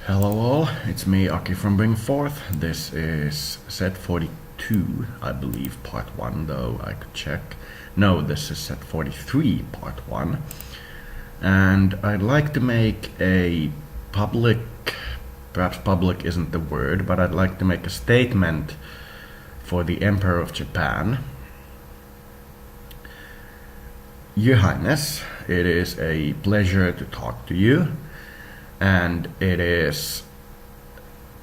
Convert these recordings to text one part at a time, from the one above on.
Hello all, it's me Aki from Bring Forth. This is set 42, I believe, part 1, though I could check. No, this is set 43, part 1. And I'd like to make a public, perhaps public isn't the word, but I'd like to make a statement for the Emperor of Japan. Your Highness, it is a pleasure to talk to you. And it is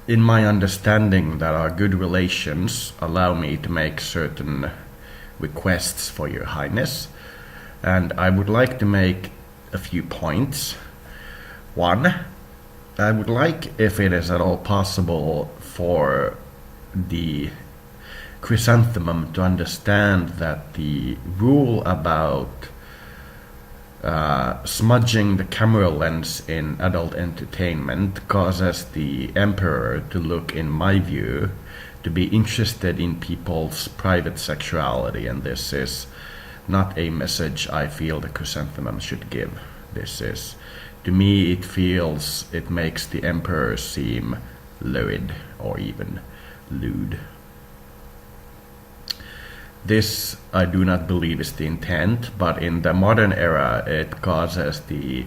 in my understanding that our good relations allow me to make certain requests for Your Highness. And I would like to make a few points. One, I would like, if it is at all possible, for the chrysanthemum to understand that the rule about smudging the camera lens in adult entertainment causes the Emperor to look, in my view, to be interested in people's private sexuality, and this is not a message I feel the chrysanthemum should give. This is, to me, it makes the Emperor seem lurid or even lewd. This, I do not believe, is the intent, but in the modern era it causes the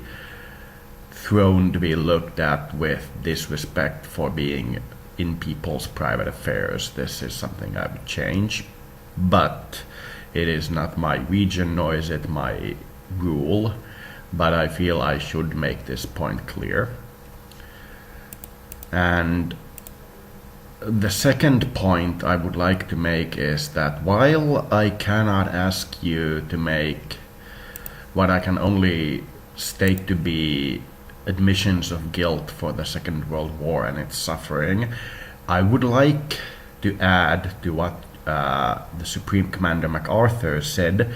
throne to be looked at with disrespect for being in people's private affairs. This is something I would change, but it is not my region nor is it my rule, but I feel I should make this point clear. And the second point I would like to make is that while I cannot ask you to make what I can only state to be admissions of guilt for the Second World War and its suffering, I would like to add to what the Supreme Commander MacArthur said,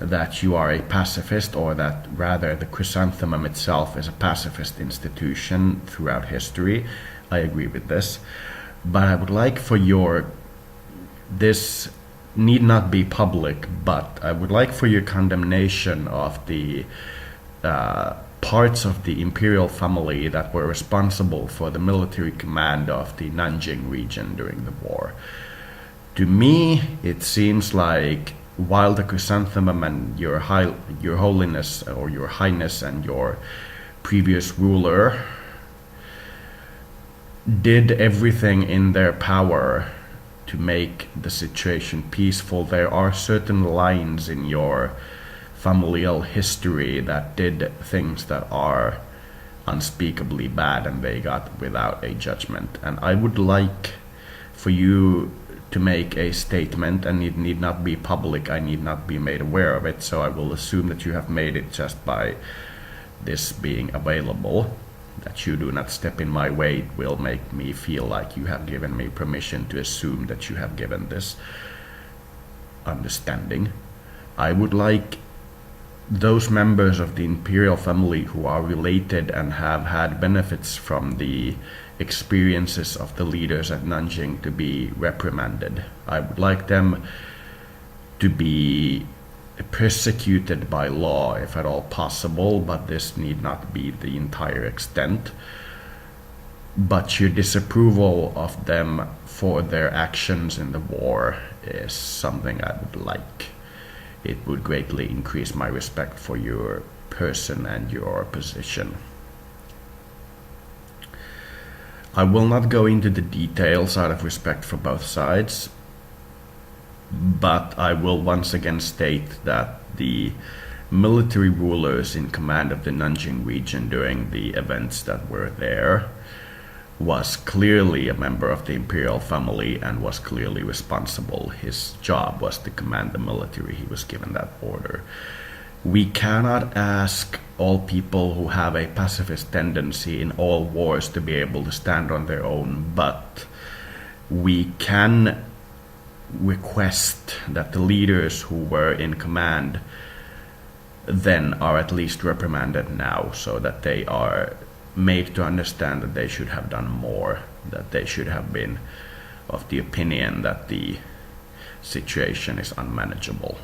that you are a pacifist, or that rather the chrysanthemum itself is a pacifist institution throughout history. I agree with this. But I would like for this need not be public, but I would like for your condemnation of the parts of the imperial family that were responsible for the military command of the Nanjing region during the war. To me, it seems like while the chrysanthemum and your holiness or your highness and your previous ruler did everything in their power to make the situation peaceful, there are certain lines in your familial history that did things that are unspeakably bad, and they got without a judgment. And I would like for you to make a statement, and it need not be public, I need not be made aware of it, so I will assume that you have made it just by this being available. That you do not step in my way will make me feel like you have given me permission to assume that you have given this understanding. I would like those members of the imperial family who are related and have had benefits from the experiences of the leaders at Nanjing to be reprimanded. I would like them to be persecuted by law if at all possible, but this need not be the entire extent. But your disapproval of them for their actions in the war is something I would like. It would greatly increase my respect for your person and your position. I will not go into the details out of respect for both sides, but I will once again state that the military rulers in command of the Nanjing region during the events that were there was clearly a member of the imperial family and was clearly responsible. His job was to command the military. He was given that order. We cannot ask all people who have a pacifist tendency in all wars to be able to stand on their own, but we can request that the leaders who were in command then are at least reprimanded now, so that they are made to understand that they should have done more, that they should have been of the opinion that the situation is unmanageable.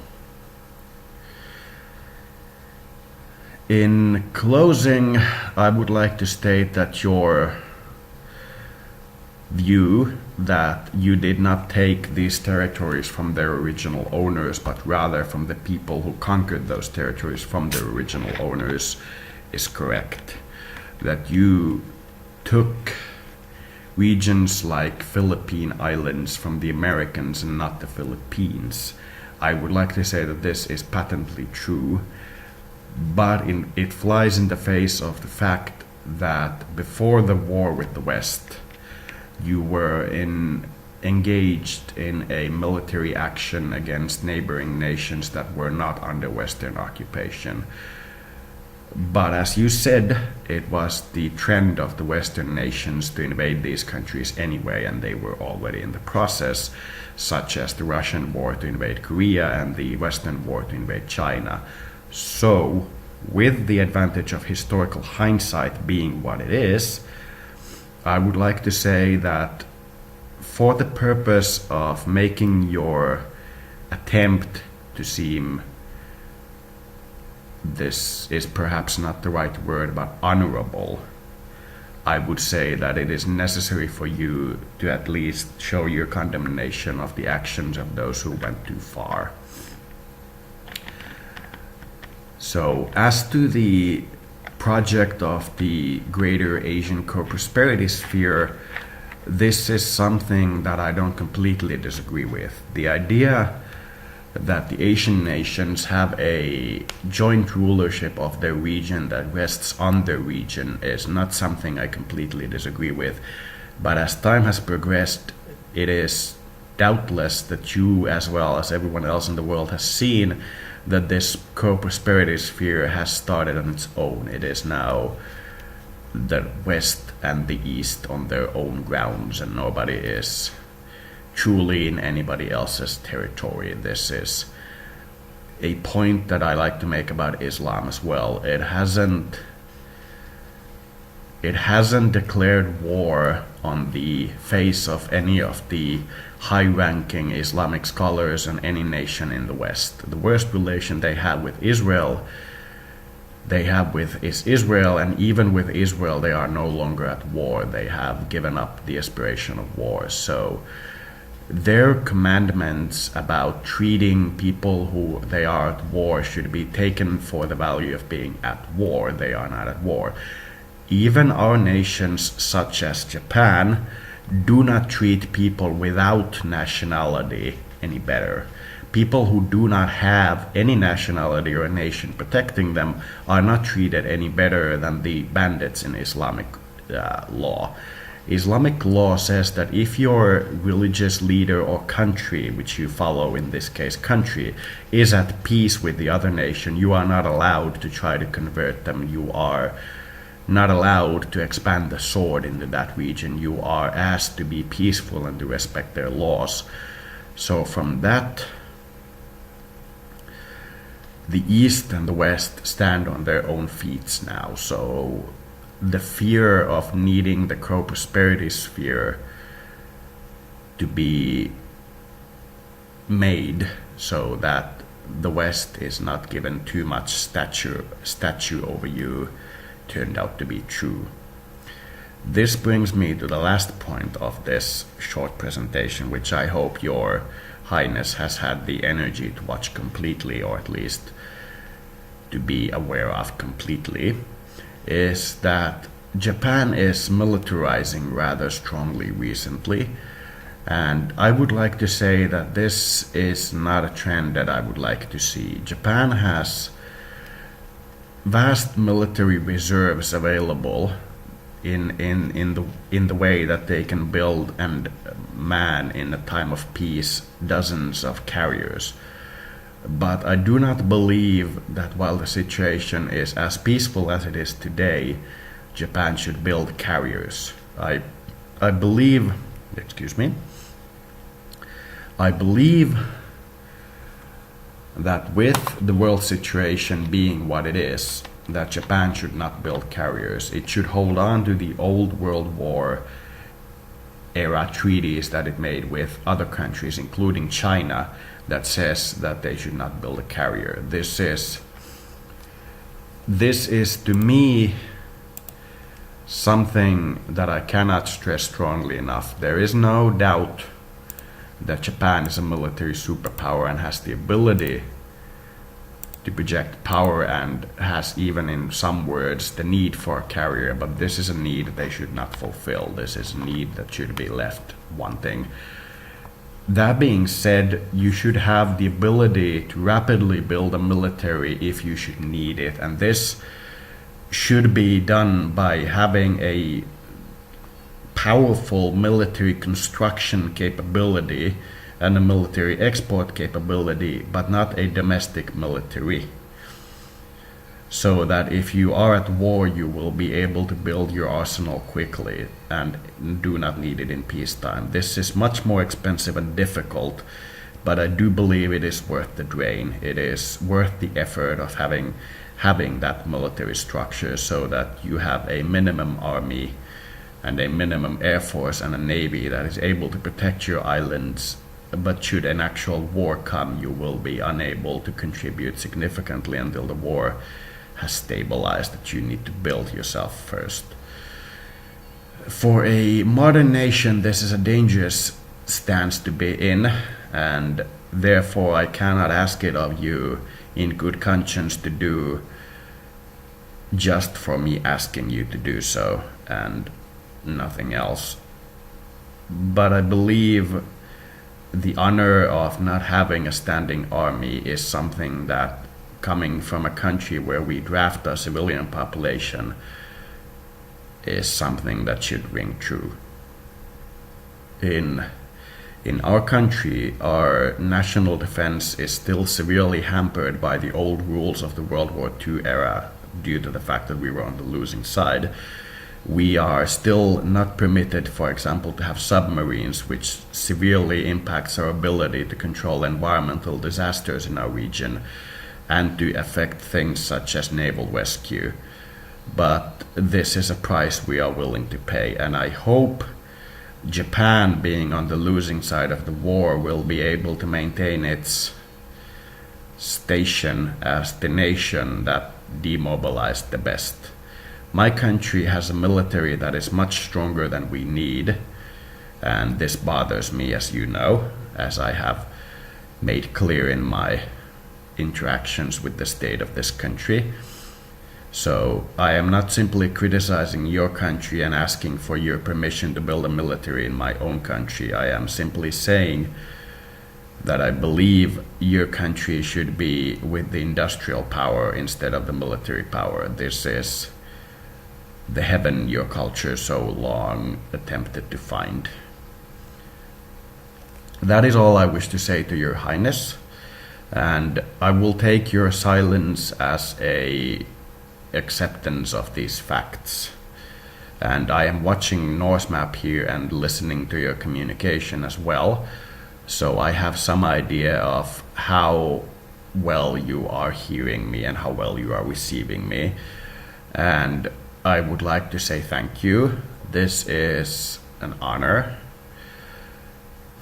In closing, I would like to state that your view that you did not take these territories from their original owners, but rather from the people who conquered those territories from their original owners is correct. That you took regions like Philippine Islands from the Americans and not the Philippines. I would like to say that this is patently true, but it flies in the face of the fact that before the war with the West, you were engaged in a military action against neighboring nations that were not under Western occupation. But as you said, it was the trend of the Western nations to invade these countries anyway, and they were already in the process, such as the Russian war to invade Korea and the Western war to invade China. So, with the advantage of historical hindsight being what it is, I would like to say that for the purpose of making your attempt to seem, this is perhaps not the right word, but honorable, I would say that it is necessary for you to at least show your condemnation of the actions of those who went too far. So, as to the project of the Greater Asian Co-Prosperity Sphere, this is something that I don't completely disagree with. The idea that the Asian nations have a joint rulership of their region that rests on their region is not something I completely disagree with. But as time has progressed, it is doubtless that you, as well as everyone else in the world, has seen that this co-prosperity sphere has started on its own. It is now the West and the East on their own grounds, and nobody is truly in anybody else's territory. This is a point that I like to make about Islam as well. It hasn't declared war on the face of any of the high-ranking Islamic scholars and any nation in the West. The worst relation they have with Israel, is Israel, and even with Israel they are no longer at war. They have given up the aspiration of war. So their commandments about treating people who they are at war should be taken for the value of being at war. They are not at war. Even our nations, such as Japan, do not treat people without nationality any better. People who do not have any nationality or a nation protecting them are not treated any better than the bandits in Islamic law. Islamic law says that if your religious leader or country, which you follow, in this case country, is at peace with the other nation, you are not allowed to try to convert them. You are not allowed to expand the sword into that region. You are asked to be peaceful and to respect their laws. So from that, the East and the West stand on their own feet now. So the fear of needing the co-prosperity sphere to be made so that the West is not given too much statue over you turned out to be true. This brings me to the last point of this short presentation, which I hope Your Highness has had the energy to watch completely, or at least to be aware of completely, is that Japan is militarizing rather strongly recently, and I would like to say that this is not a trend that I would like to see. Japan has vast military reserves available in the way that they can build and man in a time of peace dozens of carriers. But I do not believe that while the situation is as peaceful as it is today, Japan should build carriers. I believe that with the world situation being what it is, that Japan should not build carriers. It should hold on to the old World War era treaties that it made with other countries, including China, that says that they should not build a carrier. This is to me something that I cannot stress strongly enough. There is no doubt that Japan is a military superpower and has the ability to project power and has, even in some words, the need for a carrier, but this is a need they should not fulfill. This is a need that should be left wanting. That being said, you should have the ability to rapidly build a military if you should need it, and this should be done by having a powerful military construction capability and a military export capability, but not a domestic military. So that if you are at war, you will be able to build your arsenal quickly and do not need it in peacetime. This is much more expensive and difficult, but I do believe it is worth the drain. It is worth the effort of having that military structure so that you have a minimum army and a minimum air force and a navy that is able to protect your islands. But should an actual war come, you will be unable to contribute significantly until the war has stabilized, that you need to build yourself first. For a modern nation, this is a dangerous stance to be in, and therefore I cannot ask it of you in good conscience to do just for me asking you to do so and nothing else. But I believe the honor of not having a standing army is something that, coming from a country where we draft a civilian population, is something that should ring true. In our country, our national defense is still severely hampered by the old rules of the World War II era due to the fact that we were on the losing side. We are still not permitted, for example, to have submarines, which severely impacts our ability to control environmental disasters in our region and to affect things such as naval rescue. But this is a price we are willing to pay, and I hope Japan, being on the losing side of the war, will be able to maintain its station as the nation that demobilized the best. My country has a military that is much stronger than we need, and this bothers me, as you know, as I have made clear in my interactions with the state of this country. So I am not simply criticizing your country and asking for your permission to build a military in my own country. I am simply saying that I believe your country should be with the industrial power instead of the military power. This is the heaven your culture so long attempted to find. That is all I wish to say to your highness, and I will take your silence as a acceptance of these facts. And I am watching Norse Map here and listening to your communication as well, so I have some idea of how well you are hearing me and how well you are receiving me. And I would like to say thank you. This is an honor,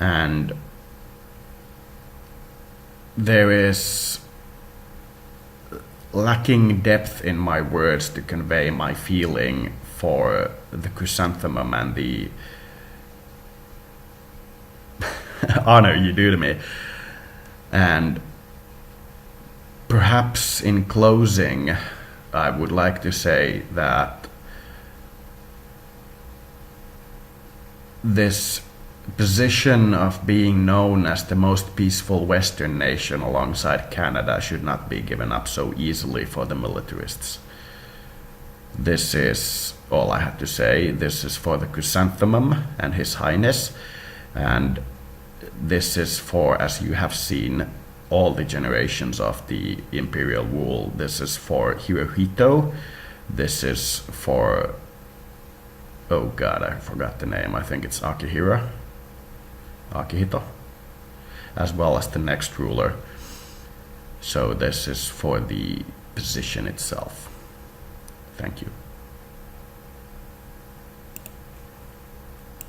and there is lacking depth in my words to convey my feeling for the chrysanthemum and the honor you do to me. And perhaps in closing, I would like to say that this position of being known as the most peaceful Western nation alongside Canada should not be given up so easily for the militarists. This is all I had to say. This is for the chrysanthemum and His Highness, and this is for, as you have seen, all the generations of the imperial rule. This is for Hirohito. This is for, oh god, I forgot the name. I think it's Akihito, as well as the next ruler. So this is for the position itself. Thank you.